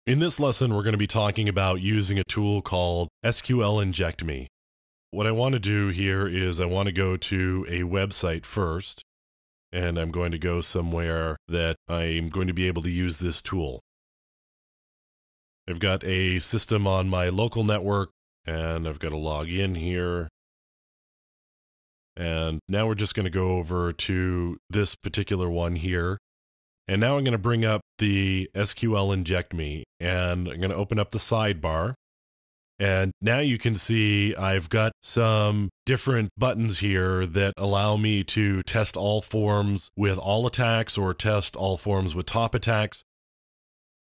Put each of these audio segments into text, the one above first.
In this lesson, we're going to be talking about using a tool called SQL Inject. What I want to do here is I want to go to a website first, and I'm going to go somewhere that I'm going to be able to use this tool. I've got a system on my local network, and I've got to log in here. And now we're just going to go over to this particular one here. And now I'm going to bring up the SQL Inject, and I'm going to open up the sidebar. And now you can see I've got some different buttons here that allow me to test all forms with all attacks or test all forms with top attacks.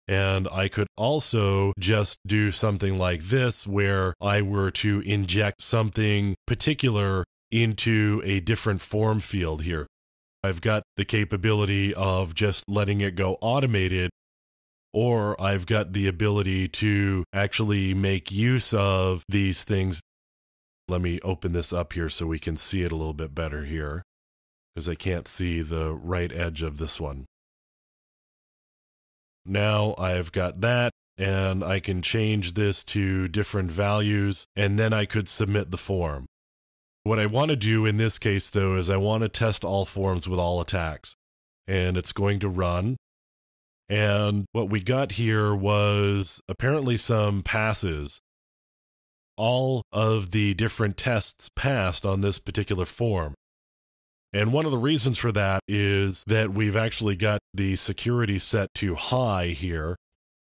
And I could also just do something like this where I were to inject something particular into a different form field here. I've got the capability of just letting it go automated, or I've got the ability to actually make use of these things. Let me open this up here so we can see it a little bit better here, because I can't see the right edge of this one. Now I've got that, and I can change this to different values, and then I could submit the form. What I want to do in this case, though, is I want to test all forms with all attacks, and it's going to run. And what we got here was apparently some passes. All of the different tests passed on this particular form. And one of the reasons for that is that we've actually got the security set to high here.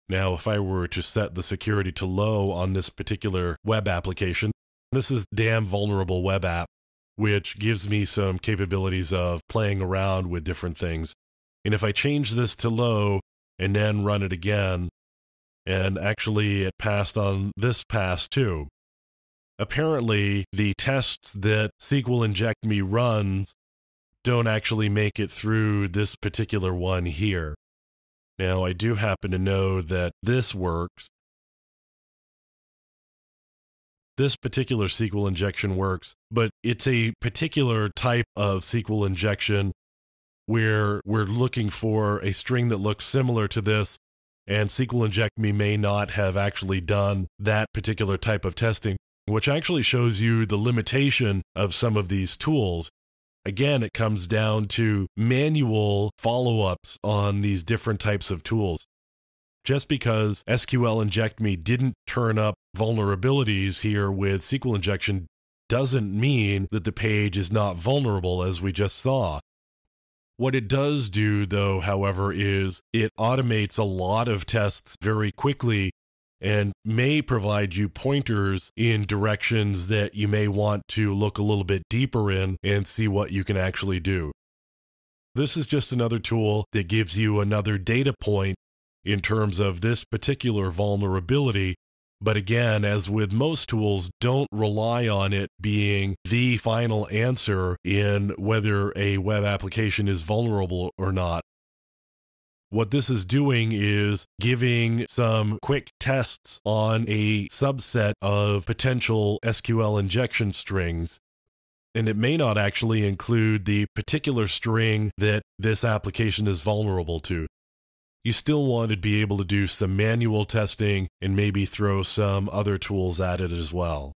Now, if I were to set the security to low on this particular web application, this is Damn Vulnerable Web App, which gives me some capabilities of playing around with different things. And if I change this to low and then run it again, and actually it passed on this pass too. Apparently, the tests that SQL Inject runs don't actually make it through this particular one here. Now, I do happen to know that this works. This particular SQL injection works, but it's a particular type of SQL injection where we're looking for a string that looks similar to this, and SQL Inject may not have actually done that particular type of testing, which actually shows you the limitation of some of these tools. Again, it comes down to manual follow-ups on these different types of tools. Just because SQL Inject didn't turn up vulnerabilities here with SQL injection doesn't mean that the page is not vulnerable, as we just saw. What it does do, though, however, is it automates a lot of tests very quickly and may provide you pointers in directions that you may want to look a little bit deeper in and see what you can actually do. This is just another tool that gives you another data point in terms of this particular vulnerability. But again, as with most tools, don't rely on it being the final answer in whether a web application is vulnerable or not. What this is doing is giving some quick tests on a subset of potential SQL injection strings. And it may not actually include the particular string that this application is vulnerable to. You still want to be able to do some manual testing and maybe throw some other tools at it as well.